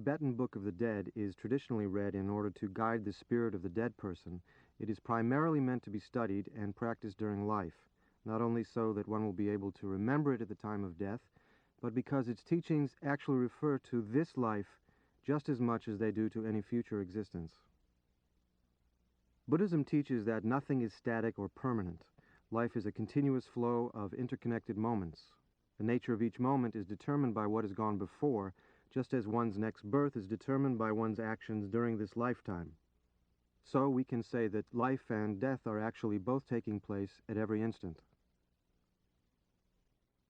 Tibetan Book of the Dead is traditionally read in order to guide the spirit of the dead person, it is primarily meant to be studied and practiced during life, not only so that one will be able to remember it at the time of death, but because its teachings actually refer to this life just as much as they do to any future existence. Buddhism teaches that nothing is static or permanent. Life is a continuous flow of interconnected moments. The nature of each moment is determined by what has gone before, just as one's next birth is determined by one's actions during this lifetime. So we can say that life and death are actually both taking place at every instant.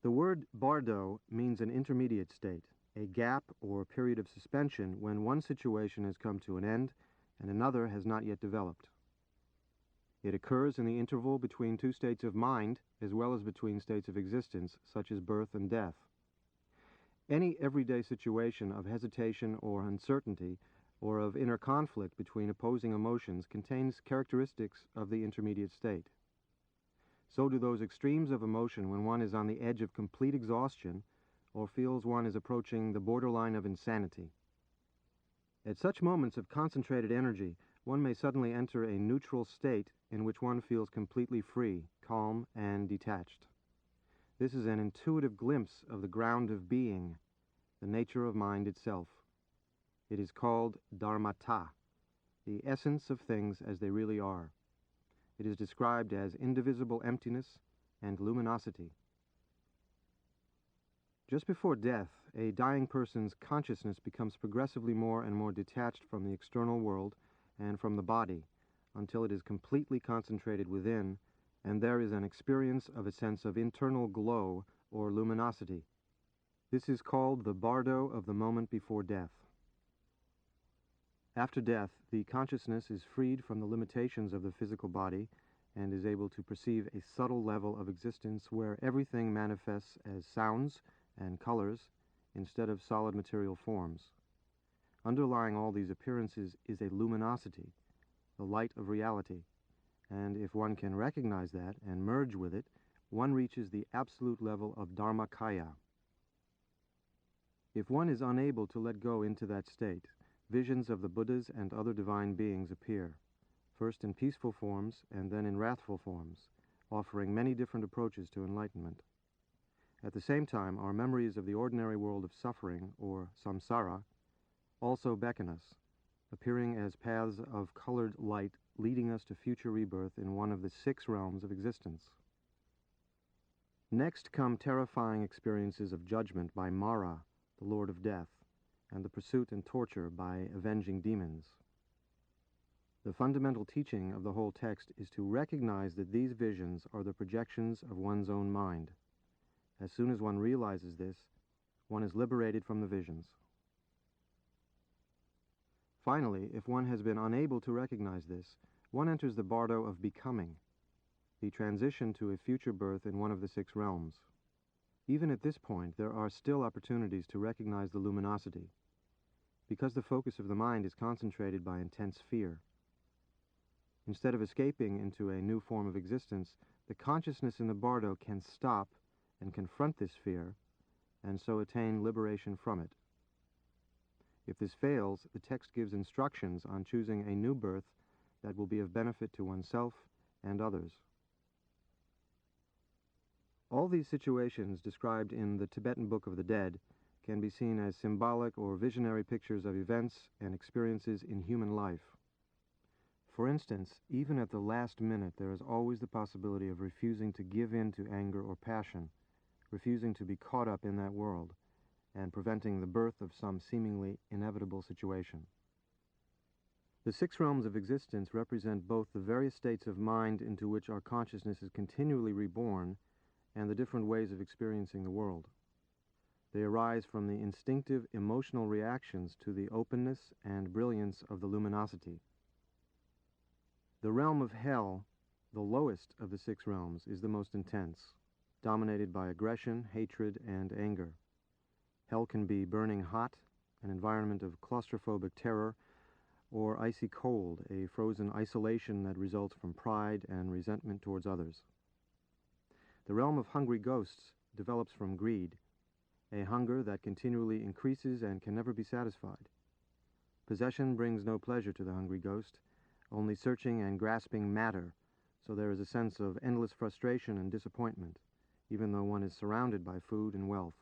The word bardo means an intermediate state, a gap or period of suspension when one situation has come to an end and another has not yet developed. It occurs in the interval between two states of mind as well as between states of existence, such as birth and death. Any everyday situation of hesitation or uncertainty or of inner conflict between opposing emotions contains characteristics of the intermediate state. So do those extremes of emotion when one is on the edge of complete exhaustion or feels one is approaching the borderline of insanity. At such moments of concentrated energy, one may suddenly enter a neutral state in which one feels completely free, calm, and detached. This is an intuitive glimpse of the ground of being, the nature of mind itself. It is called dharmata, the essence of things as they really are. It is described as indivisible emptiness and luminosity. Just before death, a dying person's consciousness becomes progressively more and more detached from the external world and from the body, until it is completely concentrated within, and there is an experience of a sense of internal glow or luminosity. This is called the bardo of the moment before death. After death, the consciousness is freed from the limitations of the physical body and is able to perceive a subtle level of existence where everything manifests as sounds and colors instead of solid material forms. Underlying all these appearances is a luminosity, the light of reality, and if one can recognize that and merge with it, one reaches the absolute level of dharmakaya. If one is unable to let go into that state, visions of the Buddhas and other divine beings appear, first in peaceful forms and then in wrathful forms, offering many different approaches to enlightenment. At the same time, our memories of the ordinary world of suffering, or samsara, also beckon us, appearing as paths of colored light leading us to future rebirth in one of the 6 realms of existence. Next come terrifying experiences of judgment by Mara, the Lord of Death, and the pursuit and torture by avenging demons. The fundamental teaching of the whole text is to recognize that these visions are the projections of one's own mind. As soon as one realizes this, one is liberated from the visions. Finally, if one has been unable to recognize this, one enters the bardo of becoming, the transition to a future birth in one of the 6 realms. Even at this point, there are still opportunities to recognize the luminosity, because the focus of the mind is concentrated by intense fear. Instead of escaping into a new form of existence, the consciousness in the bardo can stop and confront this fear, and so attain liberation from it. If this fails, the text gives instructions on choosing a new birth that will be of benefit to oneself and others. All these situations described in the Tibetan Book of the Dead can be seen as symbolic or visionary pictures of events and experiences in human life. For instance, even at the last minute, there is always the possibility of refusing to give in to anger or passion, refusing to be caught up in that world, and preventing the birth of some seemingly inevitable situation. The 6 realms of existence represent both the various states of mind into which our consciousness is continually reborn and the different ways of experiencing the world. They arise from the instinctive emotional reactions to the openness and brilliance of the luminosity. The realm of hell, the lowest of the 6 realms, is the most intense, dominated by aggression, hatred, and anger. Hell can be burning hot, an environment of claustrophobic terror, or icy cold, a frozen isolation that results from pride and resentment towards others. The realm of hungry ghosts develops from greed, a hunger that continually increases and can never be satisfied. Possession brings no pleasure to the hungry ghost, only searching and grasping matter, so there is a sense of endless frustration and disappointment, even though one is surrounded by food and wealth.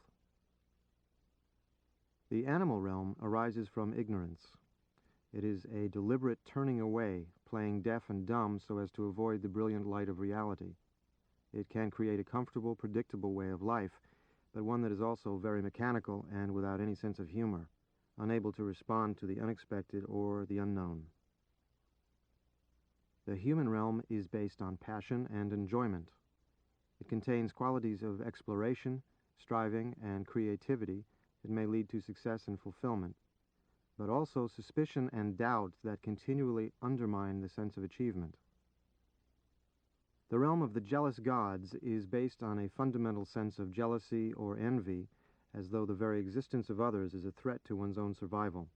The animal realm arises from ignorance. It is a deliberate turning away, playing deaf and dumb so as to avoid the brilliant light of reality. It can create a comfortable, predictable way of life, but one that is also very mechanical and without any sense of humor, unable to respond to the unexpected or the unknown. The human realm is based on passion and enjoyment. It contains qualities of exploration, striving, and creativity that may lead to success and fulfillment, but also suspicion and doubt that continually undermine the sense of achievement. The realm of the jealous gods is based on a fundamental sense of jealousy or envy, as though the very existence of others is a threat to one's own survival.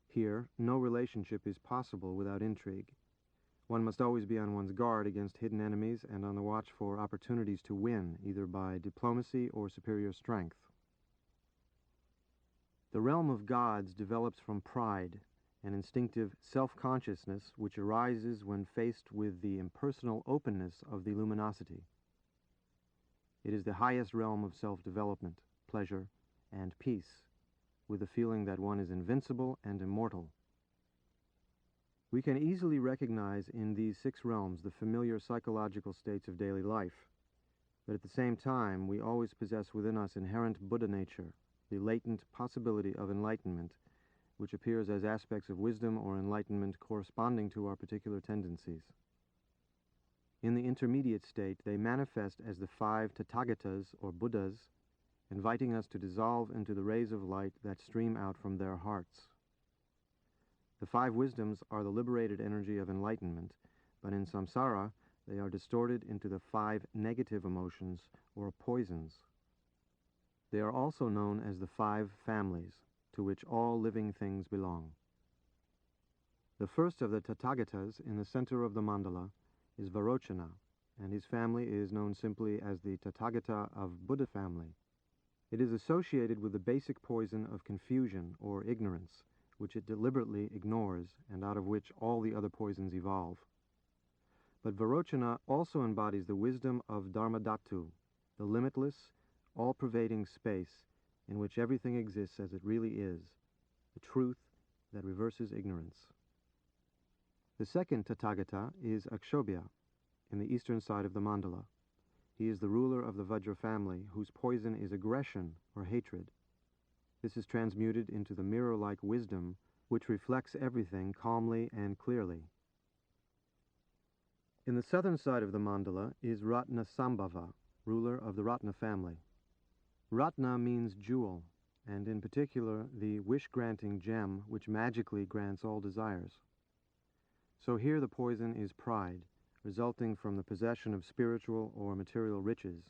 Here, no relationship is possible without intrigue. One must always be on one's guard against hidden enemies and on the watch for opportunities to win, either by diplomacy or superior strength. The realm of gods develops from pride, an instinctive self-consciousness which arises when faced with the impersonal openness of the luminosity. It is the highest realm of self-development, pleasure, and peace, with the feeling that one is invincible and immortal. We can easily recognize in these 6 realms the familiar psychological states of daily life, but at the same time we always possess within us inherent Buddha nature, the latent possibility of enlightenment, which appears as aspects of wisdom or enlightenment corresponding to our particular tendencies. In the intermediate state, they manifest as the 5 Tathagatas, or Buddhas, inviting us to dissolve into the rays of light that stream out from their hearts. The 5 wisdoms are the liberated energy of enlightenment, but in samsara they are distorted into the 5 negative emotions, or poisons. They are also known as the 5 families, to which all living things belong. The first of the Tathagatas in the center of the mandala is Varochana, and his family is known simply as the Tathagata of Buddha family. It is associated with the basic poison of confusion or ignorance, which it deliberately ignores and out of which all the other poisons evolve. But Varochana also embodies the wisdom of Dharmadhatu, the limitless, all-pervading space in which everything exists as it really is, the truth that reverses ignorance. The second Tathagata is Akshobhya, in the eastern side of the mandala. He is the ruler of the Vajra family, whose poison is aggression or hatred. This is transmuted into the mirror-like wisdom which reflects everything calmly and clearly. In the southern side of the mandala is Ratna Sambhava, ruler of the Ratna family. Ratna means jewel, and in particular the wish-granting gem which magically grants all desires. So here the poison is pride, resulting from the possession of spiritual or material riches.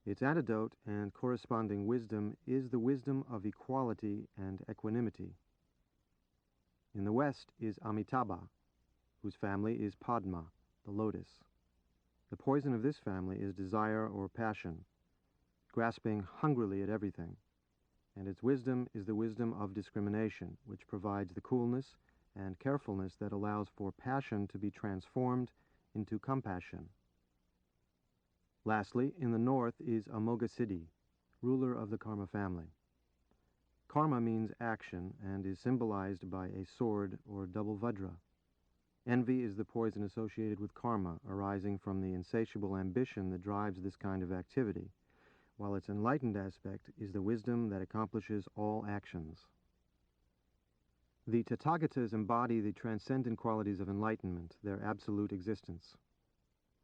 Its antidote and corresponding wisdom is the wisdom of equality and equanimity. In the west is Amitabha, whose family is Padma, the lotus. The poison of this family is desire or passion, grasping hungrily at everything, and its wisdom is the wisdom of discrimination, which provides the coolness and carefulness that allows for passion to be transformed into compassion. Lastly, in the north is Amoghasiddhi, ruler of the Karma family. Karma means action and is symbolized by a sword or double vajra. Envy is the poison associated with karma, arising from the insatiable ambition that drives this kind of activity, while its enlightened aspect is the wisdom that accomplishes all actions. The Tathagatas embody the transcendent qualities of enlightenment, their absolute existence.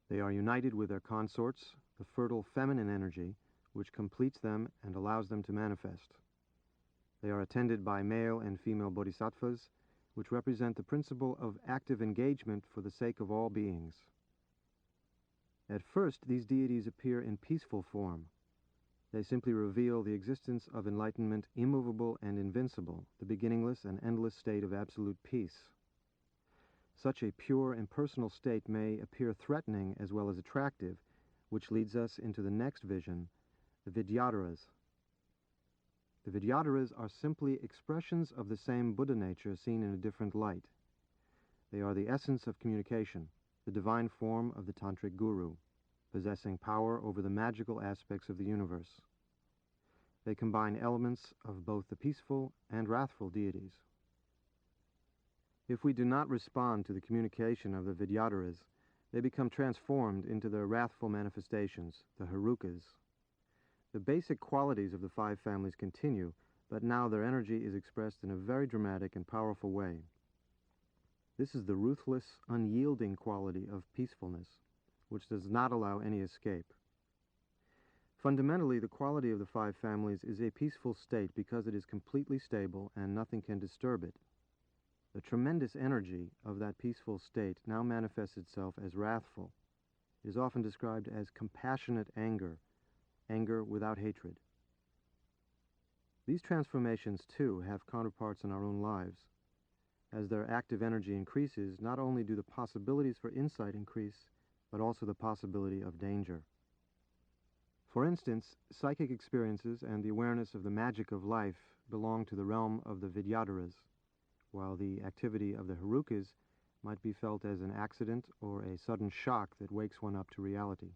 They are united with their consorts, the fertile feminine energy, which completes them and allows them to manifest. They are attended by male and female bodhisattvas, which represent the principle of active engagement for the sake of all beings. At first, these deities appear in peaceful form. They simply reveal the existence of enlightenment immovable and invincible, the beginningless and endless state of absolute peace. Such a pure, impersonal state may appear threatening as well as attractive, which leads us into the next vision, the Vidyadharas. The Vidyadharas are simply expressions of the same Buddha nature seen in a different light. They are the essence of communication, the divine form of the Tantric Guru, possessing power over the magical aspects of the universe. They combine elements of both the peaceful and wrathful deities. If we do not respond to the communication of the Vidyadharas, they become transformed into their wrathful manifestations, the Herukas. The basic qualities of the five families continue, but now their energy is expressed in a very dramatic and powerful way. This is the ruthless, unyielding quality of peacefulness, which does not allow any escape. Fundamentally, the quality of the five families is a peaceful state because it is completely stable and nothing can disturb it. The tremendous energy of that peaceful state now manifests itself as wrathful. It is often described as compassionate anger, anger without hatred. These transformations, too, have counterparts in our own lives. As their active energy increases, not only do the possibilities for insight increase, but also the possibility of danger. For instance, psychic experiences and the awareness of the magic of life belong to the realm of the Vidyadharas, while the activity of the Herukas might be felt as an accident or a sudden shock that wakes one up to reality.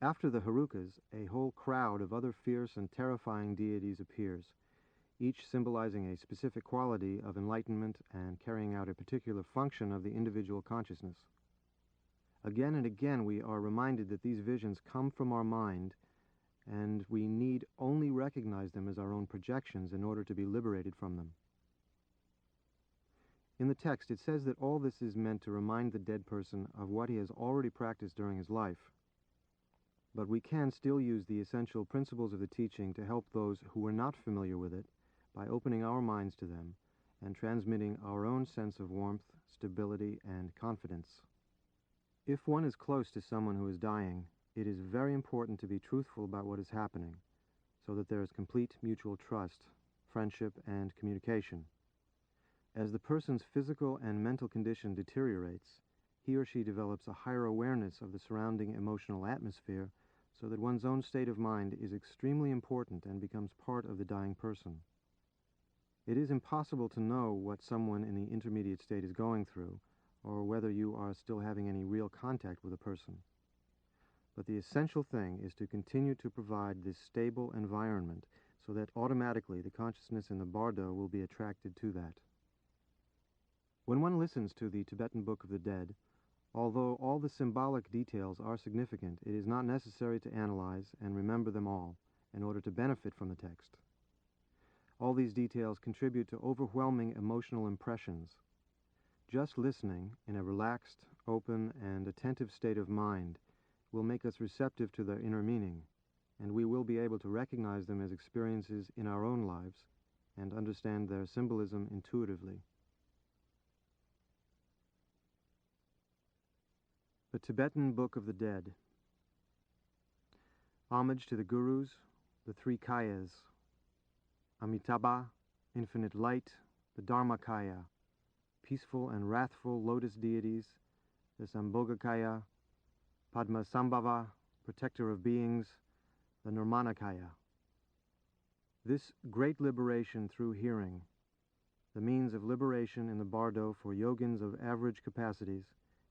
After the Herukas, a whole crowd of other fierce and terrifying deities appears, each symbolizing a specific quality of enlightenment and carrying out a particular function of the individual consciousness. Again and again we are reminded that these visions come from our mind, and we need only recognize them as our own projections in order to be liberated from them. In the text, it says that all this is meant to remind the dead person of what he has already practiced during his life. But we can still use the essential principles of the teaching to help those who are not familiar with it by opening our minds to them and transmitting our own sense of warmth, stability, and confidence. If one is close to someone who is dying, it is very important to be truthful about what is happening, so that there is complete mutual trust, friendship, and communication. As the person's physical and mental condition deteriorates, he or she develops a higher awareness of the surrounding emotional atmosphere, so that one's own state of mind is extremely important and becomes part of the dying person. It is impossible to know what someone in the intermediate state is going through, or whether you are still having any real contact with a person. But the essential thing is to continue to provide this stable environment so that automatically the consciousness in the bardo will be attracted to that. When one listens to the Tibetan Book of the Dead, although all the symbolic details are significant, it is not necessary to analyze and remember them all in order to benefit from the text. All these details contribute to overwhelming emotional impressions. Just listening in a relaxed, open, and attentive state of mind will make us receptive to their inner meaning, and we will be able to recognize them as experiences in our own lives and understand their symbolism intuitively. The Tibetan Book of the Dead. Homage to the Gurus, the three Kayas, Amitabha, infinite light, the Dharmakaya, peaceful and wrathful lotus deities, the Sambhogakaya, Padmasambhava, protector of beings, the Nirmanakaya. This great liberation through hearing, the means of liberation in the bardo for yogins of average capacities,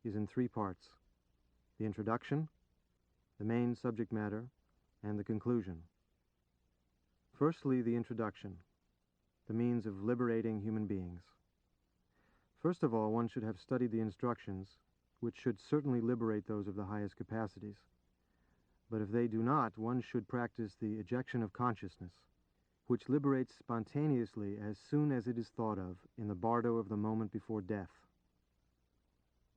is in three parts: the introduction, the main subject matter, and the conclusion. Firstly, the introduction, the means of liberating human beings. First of all, one should have studied the instructions, which should certainly liberate those of the highest capacities. But if they do not, one should practice the ejection of consciousness, which liberates spontaneously as soon as it is thought of in the bardo of the moment before death.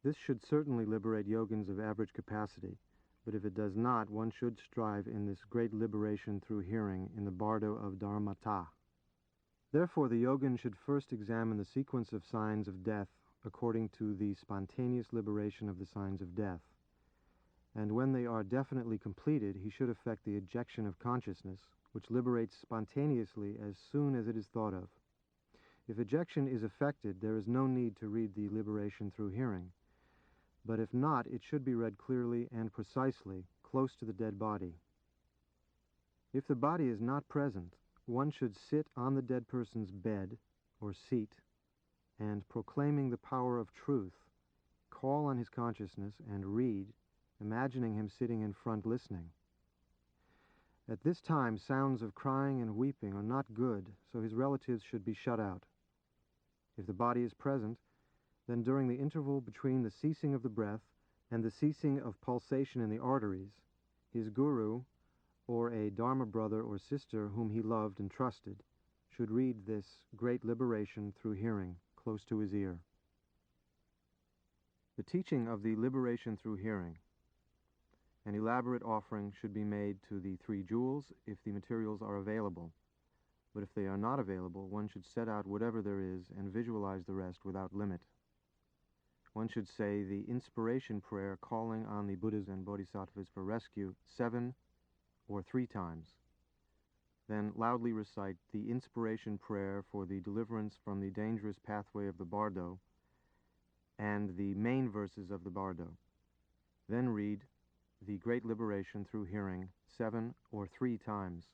This should certainly liberate yogins of average capacity, but if it does not, one should strive in this great liberation through hearing in the bardo of Dharmata. Therefore, the yogin should first examine the sequence of signs of death according to the spontaneous liberation of the signs of death. And when they are definitely completed, he should effect the ejection of consciousness, which liberates spontaneously as soon as it is thought of. If ejection is effected, there is no need to read the liberation through hearing. But if not, it should be read clearly and precisely, close to the dead body. If the body is not present, one should sit on the dead person's bed or seat and, proclaiming the power of truth, call on his consciousness and read, imagining him sitting in front listening. At this time, sounds of crying and weeping are not good, so his relatives should be shut out. If the body is present, then during the interval between the ceasing of the breath and the ceasing of pulsation in the arteries, his guru, or a Dharma brother or sister whom he loved and trusted, should read this great liberation through hearing close to his ear. The teaching of the liberation through hearing. An elaborate offering should be made to the 3 jewels if the materials are available, but if they are not available, one should set out whatever there is and visualize the rest without limit. One should say the inspiration prayer calling on the Buddhas and Bodhisattvas for rescue 7 or 3 times. Then loudly recite the inspiration prayer for the deliverance from the dangerous pathway of the bardo and the main verses of the bardo. Then read the great liberation through hearing 7 or 3 times.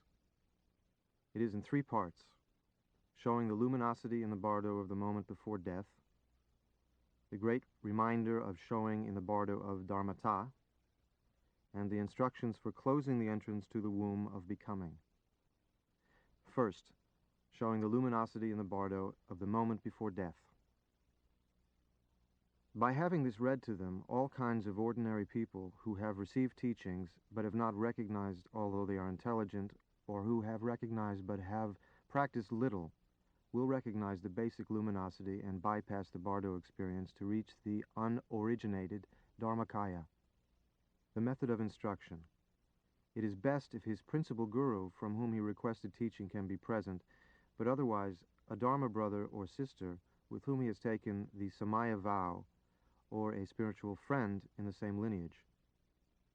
It is in 3 parts, showing the luminosity in the bardo of the moment before death, the great reminder of showing in the bardo of dharmata, and the instructions for closing the entrance to the womb of becoming. First, showing the luminosity in the bardo of the moment before death. By having this read to them, all kinds of ordinary people who have received teachings but have not recognized although they are intelligent, or who have recognized but have practiced little, will recognize the basic luminosity and bypass the bardo experience to reach the unoriginated Dharmakaya. The method of instruction. It is best if his principal guru from whom he requested teaching can be present, but otherwise a Dharma brother or sister with whom he has taken the Samaya vow, or a spiritual friend in the same lineage.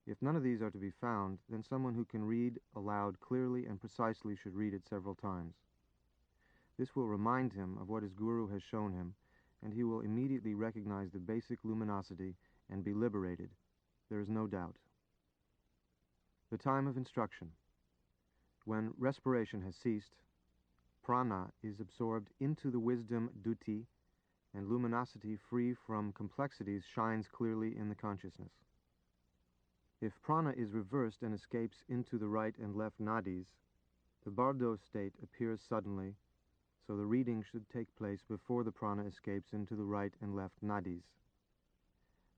If none of these are to be found, then someone who can read aloud clearly and precisely should read it several times. This will remind him of what his guru has shown him, and he will immediately recognize the basic luminosity and be liberated. There is no doubt. The time of instruction. When respiration has ceased, prana is absorbed into the wisdom duti, and luminosity free from complexities shines clearly in the consciousness. If prana is reversed and escapes into the right and left nadis, the bardo state appears suddenly, so the reading should take place before the prana escapes into the right and left nadis.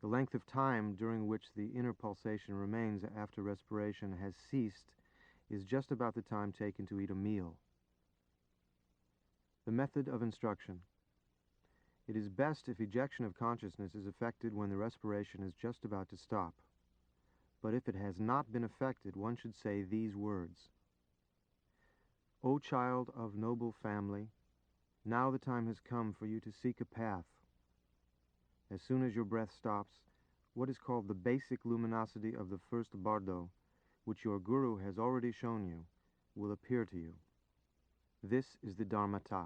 The length of time during which the inner pulsation remains after respiration has ceased is just about the time taken to eat a meal. The method of instruction. It is best if ejection of consciousness is effected when the respiration is just about to stop. But if it has not been effected, one should say these words. O child of noble family, now the time has come for you to seek a path. As soon as your breath stops, what is called the basic luminosity of the first bardo, which your guru has already shown you, will appear to you. This is the dharmata.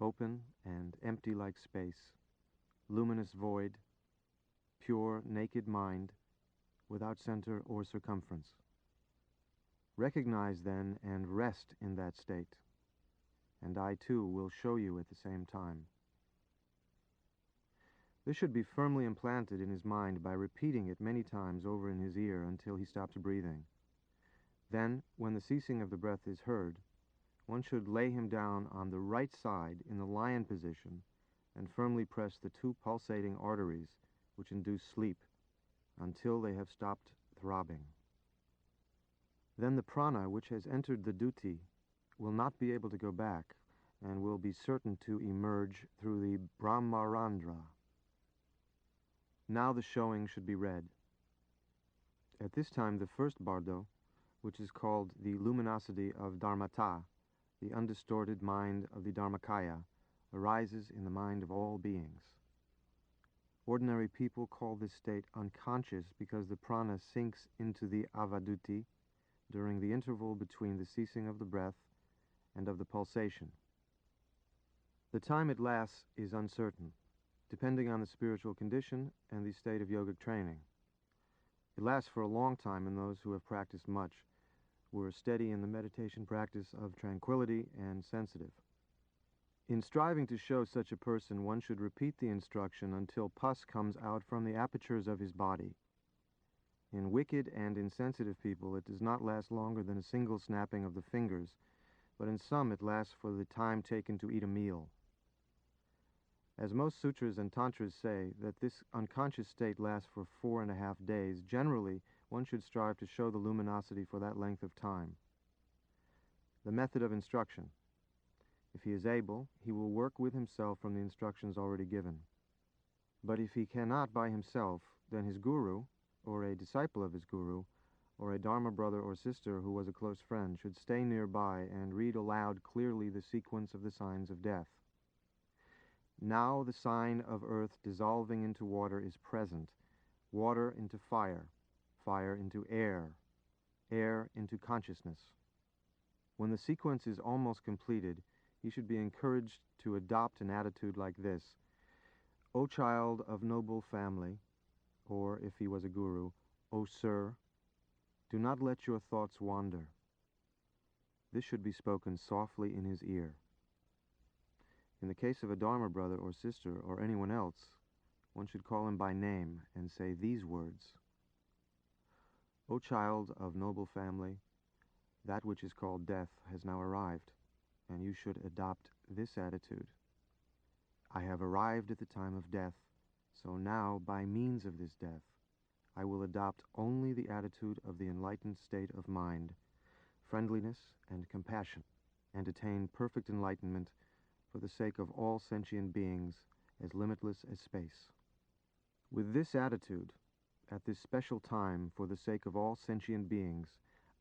Open and empty like space, luminous void, pure, naked mind, without center or circumference. Recognize then and rest in that state, and I too will show you at the same time. This should be firmly implanted in his mind by repeating it many times over in his ear until he stops breathing. Then, when the ceasing of the breath is heard, one should lay him down on the right side in the lion position and firmly press the 2 pulsating arteries which induce sleep until they have stopped throbbing. Then the prana which has entered the duti will not be able to go back and will be certain to emerge through the brahmarandra. Now the showing should be read. At this time the first bardo, which is called the luminosity of dharmata, the undistorted mind of the Dharmakaya, arises in the mind of all beings. Ordinary people call this state unconscious because the prana sinks into the avaduti during the interval between the ceasing of the breath and of the pulsation. The time it lasts is uncertain, depending on the spiritual condition and the state of yogic training. It lasts for a long time in those who have practiced much, were steady in the meditation practice of tranquility and sensitive. In striving to show such a person, one should repeat the instruction until pus comes out from the apertures of his body. In wicked and insensitive people, it does not last longer than a single snapping of the fingers, but in some it lasts for the time taken to eat a meal. As most sutras and tantras say that this unconscious state lasts for 4.5 days, generally one should strive to show the luminosity for that length of time. The method of instruction. If he is able, he will work with himself from the instructions already given. But if he cannot by himself, then his guru, or a disciple of his guru, or a Dharma brother or sister who was a close friend, should stay nearby and read aloud clearly the sequence of the signs of death. Now the sign of earth dissolving into water is present, water into fire, fire into air, air into consciousness. When the sequence is almost completed, he should be encouraged to adopt an attitude like this: O child of noble family, or if he was a guru, O sir, do not let your thoughts wander. This should be spoken softly in his ear. In the case of a Dharma brother or sister or anyone else, one should call him by name and say these words: O child of noble family, that which is called death has now arrived, and you should adopt this attitude. I have arrived at the time of death, so now, by means of this death, I will adopt only the attitude of the enlightened state of mind, friendliness and compassion, and attain perfect enlightenment for the sake of all sentient beings, as limitless as space. With this attitude, at this special time, for the sake of all sentient beings,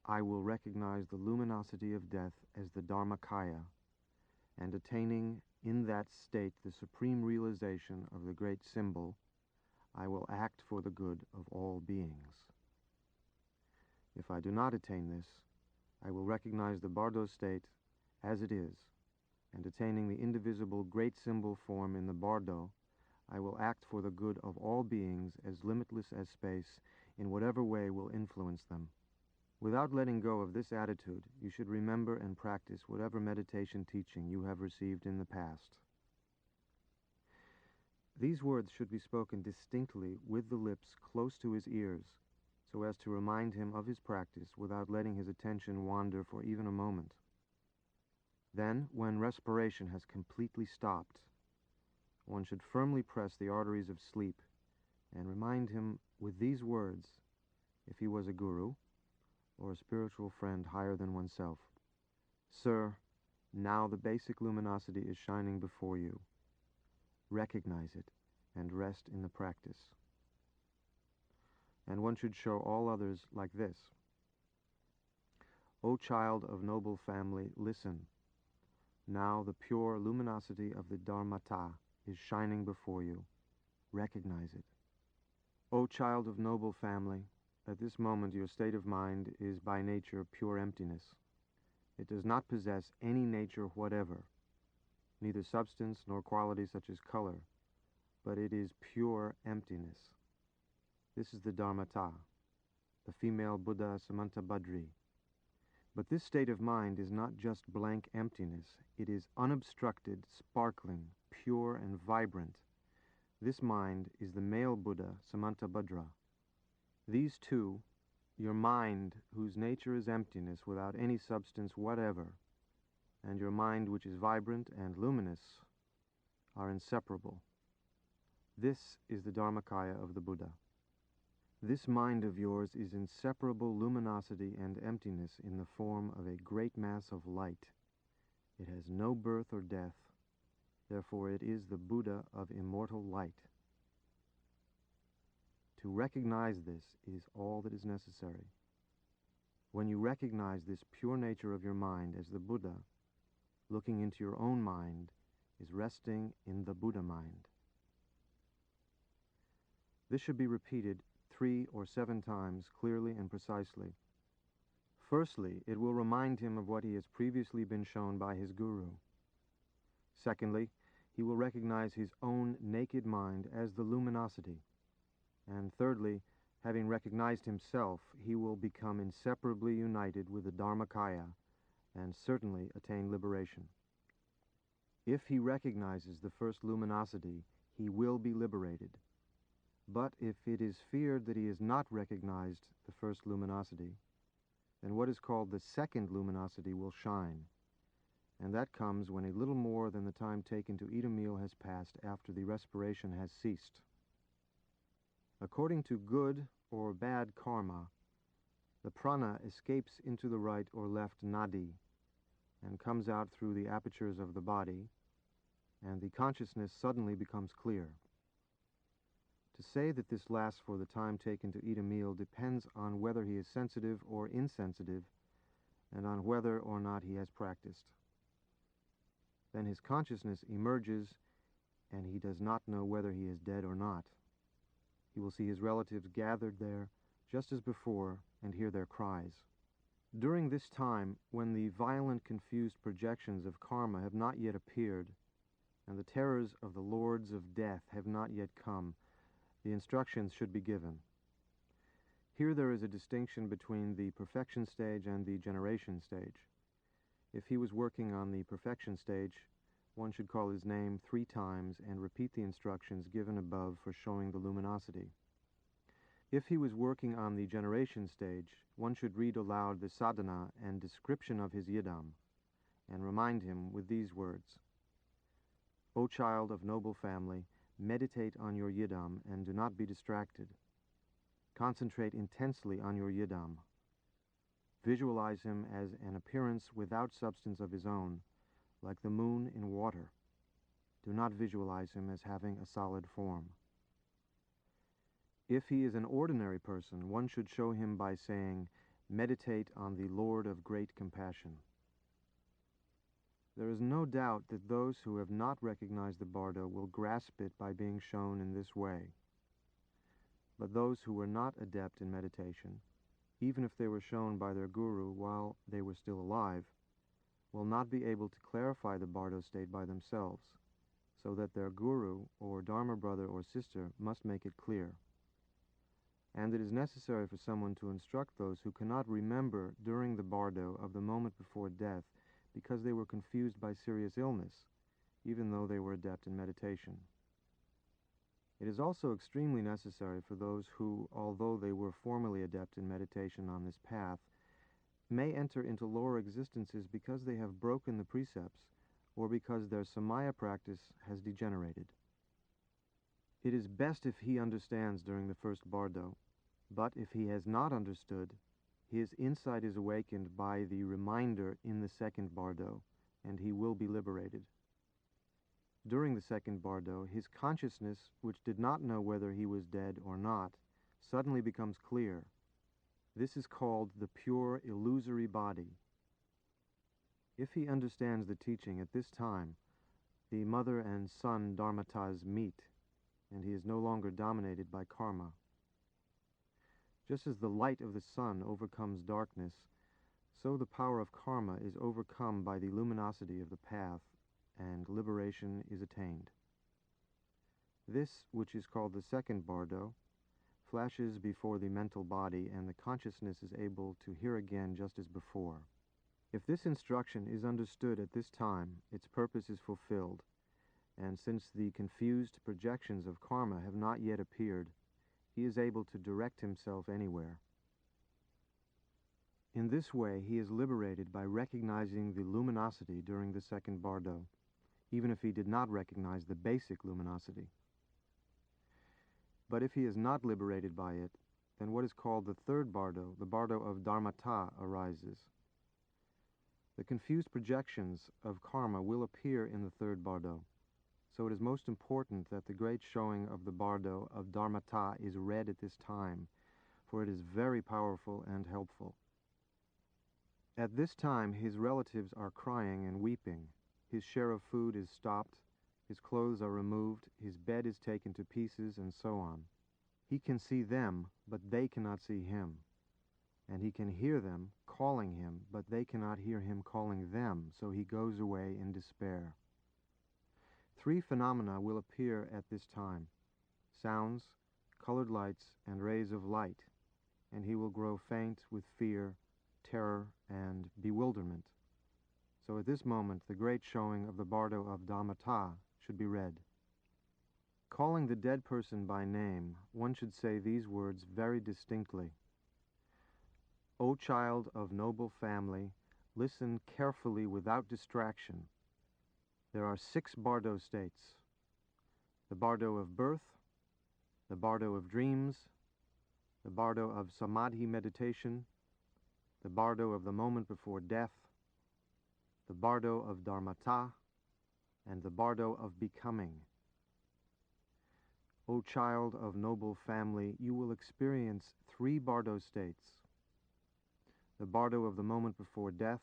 I will recognize the luminosity of death as the Dharmakaya, and attaining in that state the supreme realization of the great symbol, I will act for the good of all beings. If I do not attain this, I will recognize the Bardo state as it is, and attaining the indivisible great symbol form in the Bardo, I will act for the good of all beings as limitless as space in whatever way will influence them. Without letting go of this attitude, you should remember and practice whatever meditation teaching you have received in the past. These words should be spoken distinctly with the lips close to his ears, so as to remind him of his practice without letting his attention wander for even a moment. Then, when respiration has completely stopped, one should firmly press the arteries of sleep and remind him with these words, if he was a guru or a spiritual friend higher than oneself: Sir, now the basic luminosity is shining before you. Recognize it and rest in the practice. And one should show all others like this: O child of noble family, listen. Now the pure luminosity of the Dharmata is shining before you. Recognize it. O child of noble family, at this moment your state of mind is by nature pure emptiness. It does not possess any nature whatever, neither substance nor quality such as color, but it is pure emptiness. This is the Dharmata, the female Buddha Samantabhadri. But this state of mind is not just blank emptiness. It is unobstructed, sparkling, pure, and vibrant. This mind is the male Buddha Samantabhadra. These two, your mind, whose nature is emptiness without any substance whatever, and your mind, which is vibrant and luminous, are inseparable. This is the Dharmakaya of the Buddha. This mind of yours is inseparable luminosity and emptiness in the form of a great mass of light. It has no birth or death. Therefore it is the Buddha of immortal light. To recognize this is all that is necessary. When you recognize this pure nature of your mind as the Buddha, looking into your own mind is resting in the Buddha mind. This should be repeated 3 or 7 times clearly and precisely. Firstly, it will remind him of what he has previously been shown by his guru. Secondly, he will recognize his own naked mind as the luminosity. And thirdly, Having recognized himself, he will become inseparably united with the Dharmakaya and certainly attain liberation. If he recognizes the first luminosity, he will be liberated. But if it is feared that he has not recognized the first luminosity, then what is called the second luminosity will shine, and that comes when a little more than the time taken to eat a meal has passed after the respiration has ceased. According to good or bad karma, the prana escapes into the right or left nadi and comes out through the apertures of the body, and the consciousness suddenly becomes clear. To say that this lasts for the time taken to eat a meal depends on whether he is sensitive or insensitive and on whether or not he has practiced. Then his consciousness emerges and he does not know whether he is dead or not. He will see his relatives gathered there just as before and hear their cries. During this time, when the violent, confused projections of karma have not yet appeared and the terrors of the lords of death have not yet come, the instructions should be given. Here there is a distinction between the perfection stage and the generation stage. If he was working on the perfection stage, one should call his name 3 times and repeat the instructions given above for showing the luminosity. If he was working on the generation stage, one should read aloud the sadhana and description of his yidam, and remind him with these words: O child of noble family, meditate on your yidam and do not be distracted. Concentrate intensely on your yidam. Visualize him as an appearance without substance of his own, like the moon in water. Do not visualize him as having a solid form. If he is an ordinary person, one should show him by saying, meditate on the Lord of great compassion. There is no doubt that those who have not recognized the bardo will grasp it by being shown in this way. But those who were not adept in meditation, even if they were shown by their guru while they were still alive, will not be able to clarify the bardo state by themselves, so that their guru or dharma brother or sister must make it clear. And it is necessary for someone to instruct those who cannot remember during the bardo of the moment before death because they were confused by serious illness, even though they were adept in meditation. It is also extremely necessary for those who, although they were formerly adept in meditation on this path, may enter into lower existences because they have broken the precepts or because their samaya practice has degenerated. It is best if he understands during the first bardo, but if he has not understood, his insight is awakened by the reminder in the second bardo, and he will be liberated. During the second bardo, his consciousness, which did not know whether he was dead or not, suddenly becomes clear. This is called the pure illusory body. If he understands the teaching at this time, the mother and son dharmatas meet, and he is no longer dominated by karma. Just as the light of the sun overcomes darkness, so the power of karma is overcome by the luminosity of the path, and liberation is attained. This, which is called the second bardo, flashes before the mental body, and the consciousness is able to hear again just as before. If this instruction is understood at this time, its purpose is fulfilled, and since the confused projections of karma have not yet appeared, he is able to direct himself anywhere. In this way, he is liberated by recognizing the luminosity during the second bardo, even if he did not recognize the basic luminosity. But if he is not liberated by it, then what is called the third bardo, the bardo of dharmata, arises. The confused projections of karma will appear in the third bardo, so it is most important that the great showing of the bardo of dharmata is read at this time, for it is very powerful and helpful. At this time, his relatives are crying and weeping. His share of food is stopped, his clothes are removed, his bed is taken to pieces, and so on. He can see them, but they cannot see him. And he can hear them calling him, but they cannot hear him calling them, so he goes away in despair. 3 phenomena will appear at this time: sounds, colored lights and rays of light, and he will grow faint with fear, terror, and bewilderment. So at this moment, the great showing of the bardo of Dharmata should be read. Calling the dead person by name, one should say these words very distinctly. O child of noble family, listen carefully without distraction. There are 6 bardo states: the bardo of birth, the bardo of dreams, the bardo of samadhi meditation, the bardo of the moment before death, the bardo of dharmata, and the bardo of becoming. O child of noble family, you will experience 3 bardo states: the bardo of the moment before death,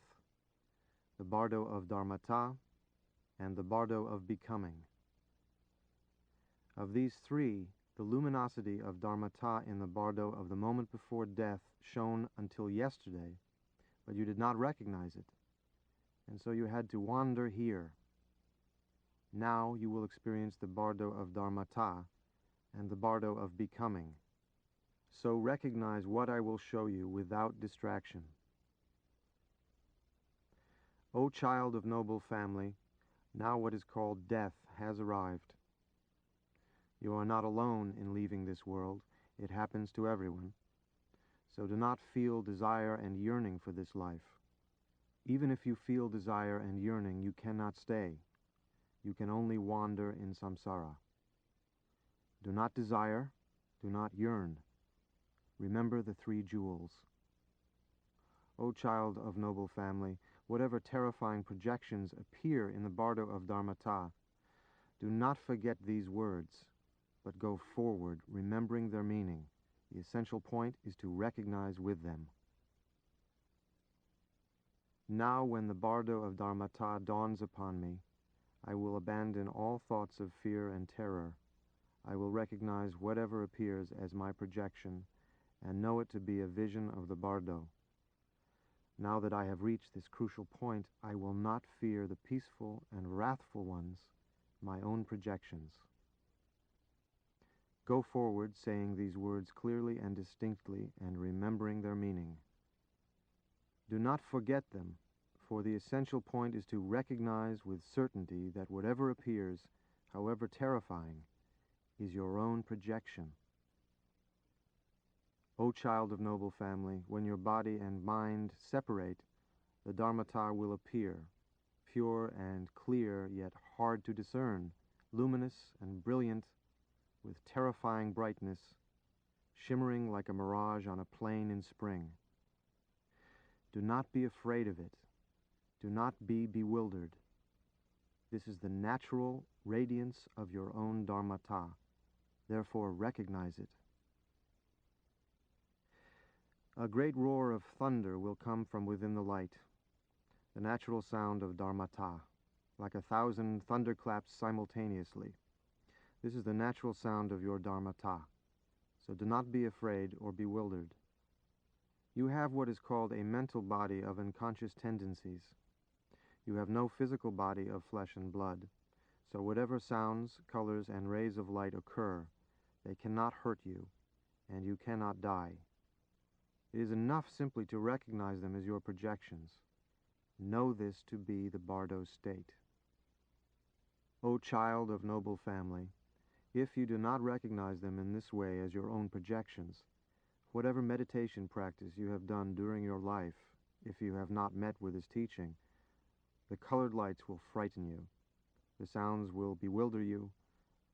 the bardo of dharmata, and the bardo of becoming. Of these 3, the luminosity of dharmata in the bardo of the moment before death shone until yesterday, but you did not recognize it, and so you had to wander here. Now you will experience the bardo of dharmata and the bardo of becoming. So recognize what I will show you without distraction. O child of noble family, now what is called death has arrived. You are not alone in leaving this world. It happens to everyone. So do not feel desire and yearning for this life. Even if you feel desire and yearning, you cannot stay. You can only wander in samsara. Do not desire, do not yearn. Remember the 3 jewels. O child of noble family, whatever terrifying projections appear in the bardo of dharmata, do not forget these words, but go forward, remembering their meaning. The essential point is to recognize with them. Now when the bardo of dharmata dawns upon me, I will abandon all thoughts of fear and terror. I will recognize whatever appears as my projection and know it to be a vision of the bardo. Now that I have reached this crucial point, I will not fear the peaceful and wrathful ones, my own projections. Go forward saying these words clearly and distinctly and remembering their meaning. Do not forget them, for the essential point is to recognize with certainty that whatever appears, however terrifying, is your own projection. O child of noble family, when your body and mind separate, the dharmata will appear, pure and clear, yet hard to discern, luminous and brilliant, with terrifying brightness, shimmering like a mirage on a plain in spring. Do not be afraid of it. Do not be bewildered. This is the natural radiance of your own dharmata. Therefore, recognize it. A great roar of thunder will come from within the light, the natural sound of dharmata, like 1,000 thunderclaps simultaneously. This is the natural sound of your dharmata, so do not be afraid or bewildered. You have what is called a mental body of unconscious tendencies. You have no physical body of flesh and blood, so whatever sounds, colors, and rays of light occur, they cannot hurt you, and you cannot die. It is enough simply to recognize them as your projections. Know this to be the bardo state. O child of noble family, if you do not recognize them in this way as your own projections, whatever meditation practice you have done during your life, if you have not met with his teaching, the colored lights will frighten you, the sounds will bewilder you,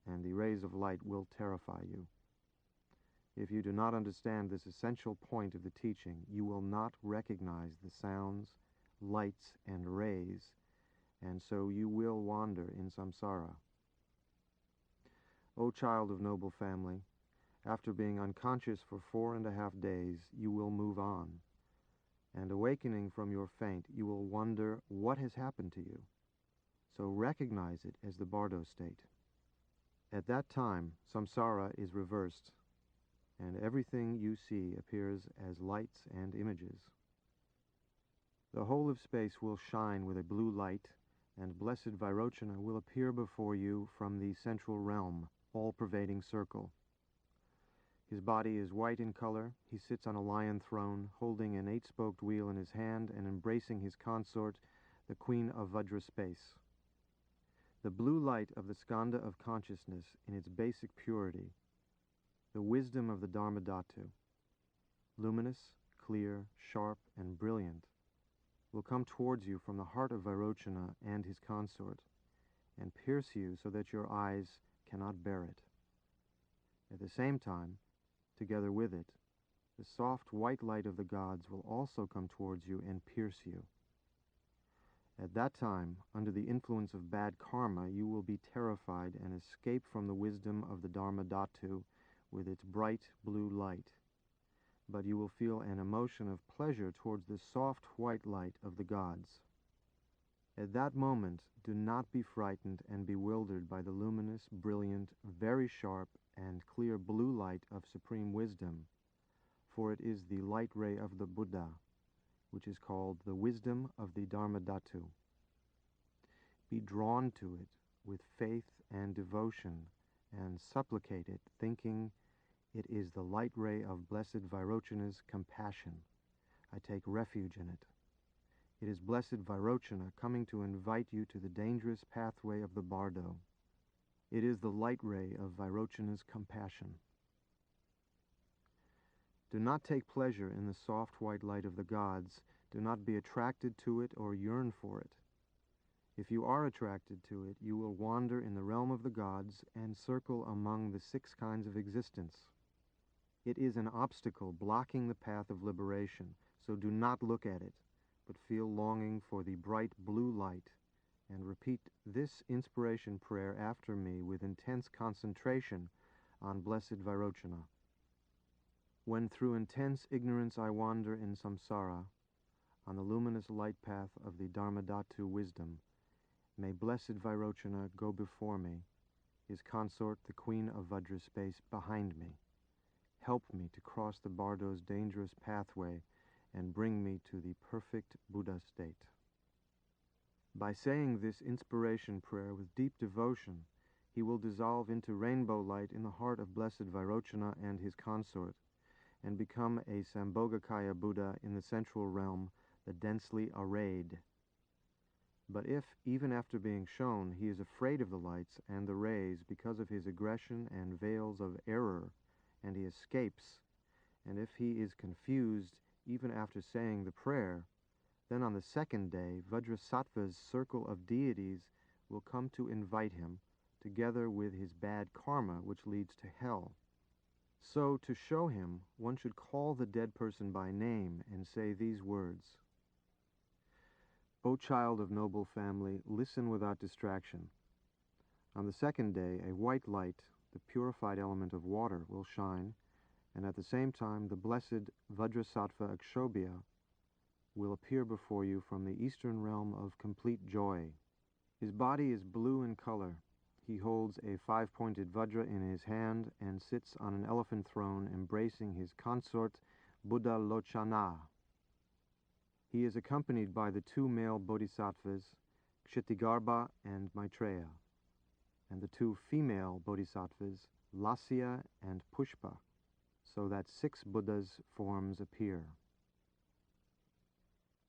and the rays of light will terrify you. If you do not understand this essential point of the teaching, you will not recognize the sounds, lights, and rays, and so you will wander in samsara. O child of noble family, after being unconscious for 4.5 days, you will move on, and awakening from your faint, you will wonder what has happened to you. So recognize it as the bardo state. At that time, samsara is reversed, and everything you see appears as lights and images. The whole of space will shine with a blue light, and blessed Vairochana will appear before you from the central realm, all-pervading circle. His body is white in color. He sits on a lion throne, holding an 8-spoked wheel in his hand and embracing his consort, the Queen of Vajra space. The blue light of the skanda of consciousness in its basic purity, the wisdom of the Dharmadhatu, luminous, clear, sharp, and brilliant, will come towards you from the heart of Vairochana and his consort, and pierce you so that your eyes cannot bear it. At the same time, together with it, the soft white light of the gods will also come towards you and pierce you. At that time, under the influence of bad karma, you will be terrified and escape from the wisdom of the Dharmadhatu with its bright blue light. But you will feel an emotion of pleasure towards the soft white light of the gods. At that moment, do not be frightened and bewildered by the luminous, brilliant, very sharp, and clear blue light of supreme wisdom, for it is the light ray of the Buddha, which is called the wisdom of the Dharmadhatu. Be drawn to it with faith and devotion, and supplicate it, thinking it is the light ray of Blessed Vairochana's compassion. I take refuge in it. It is Blessed Vairochana coming to invite you to the dangerous pathway of the bardo. It is the light ray of Vairochana's compassion. Do not take pleasure in the soft white light of the gods. Do not be attracted to it or yearn for it. If you are attracted to it, you will wander in the realm of the gods and circle among the 6 kinds of existence. It is an obstacle blocking the path of liberation, so do not look at it, but feel longing for the bright blue light, and repeat this inspiration prayer after me with intense concentration on Blessed Vairochana. When through intense ignorance I wander in samsara, on the luminous light path of the Dharmadhatu wisdom, may Blessed Vairochana go before me, his consort, the Queen of Vajra space, behind me. Help me to cross the bardo's dangerous pathway and bring me to the perfect Buddha state. By saying this inspiration prayer with deep devotion, he will dissolve into rainbow light in the heart of Blessed Vairochana and his consort, and become a Sambhogakaya Buddha in the central realm, the densely arrayed. But if, even after being shown, he is afraid of the lights and the rays because of his aggression and veils of error, and he escapes, and if he is confused even after saying the prayer, then on the 2nd day, Vajrasattva's circle of deities will come to invite him, together with his bad karma, which leads to hell. So, to show him, one should call the dead person by name and say these words: O child of noble family, listen without distraction. On the 2nd day, a white light, the purified element of water, will shine, and at the same time the blessed Vajrasattva Akshobhya will appear before you from the eastern realm of complete joy. His body is blue in color. He holds a 5-pointed Vajra in his hand and sits on an elephant throne embracing his consort Buddha Lochana. He is accompanied by the 2 male bodhisattvas, Kshitigarbha and Maitreya, and the 2 female bodhisattvas, Lasya and Pushpa, so that 6 Buddhas' forms appear.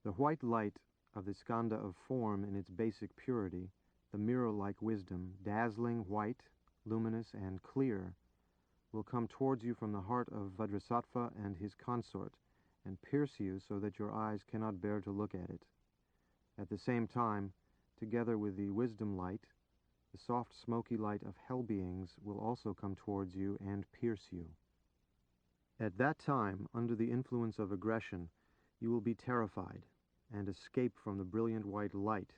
The white light of the skanda of form in its basic purity, the mirror-like wisdom, dazzling white, luminous, and clear, will come towards you from the heart of Vajrasattva and his consort, and pierce you so that your eyes cannot bear to look at it. At the same time, together with the wisdom light, the soft smoky light of hell beings will also come towards you and pierce you. At that time, under the influence of aggression, you will be terrified and escape from the brilliant white light,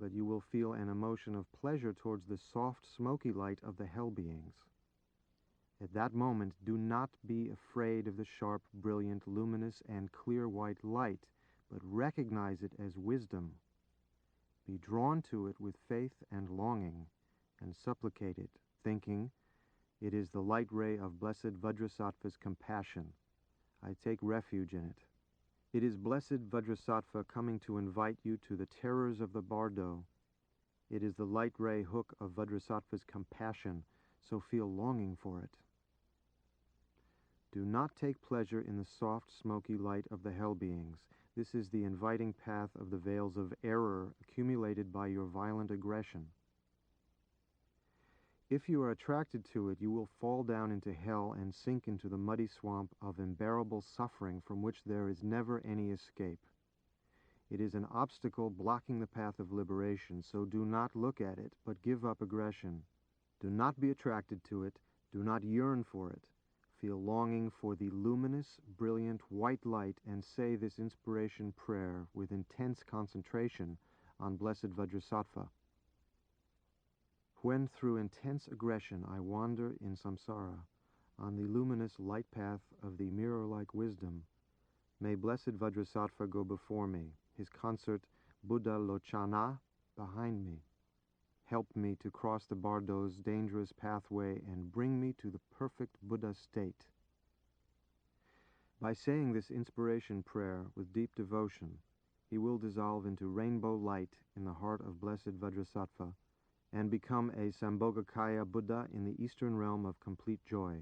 but you will feel an emotion of pleasure towards the soft smoky light of the hell beings. At that moment, do not be afraid of the sharp, brilliant, luminous, and clear white light, but recognize it as wisdom. Be drawn to it with faith and longing, and supplicate it, thinking, it is the light ray of Blessed Vajrasattva's compassion. I take refuge in it. It is Blessed Vajrasattva coming to invite you to the terrors of the bardo. It is the light ray hook of Vajrasattva's compassion, so feel longing for it. Do not take pleasure in the soft, smoky light of the hell beings. This is the inviting path of the veils of error accumulated by your violent aggression. If you are attracted to it, you will fall down into hell and sink into the muddy swamp of unbearable suffering from which there is never any escape. It is an obstacle blocking the path of liberation, so do not look at it, but give up aggression. Do not be attracted to it. Do not yearn for it. Feel longing for the luminous, brilliant, white light and say this inspiration prayer with intense concentration on Blessed Vajrasattva. When through intense aggression I wander in samsara on the luminous light path of the mirror-like wisdom, may Blessed Vajrasattva go before me, his consort Buddha Lochana behind me. Help me to cross the Bardo's dangerous pathway and bring me to the perfect Buddha state. By saying this inspiration prayer with deep devotion, he will dissolve into rainbow light in the heart of Blessed Vajrasattva and become a Sambhogakaya Buddha in the eastern realm of complete joy.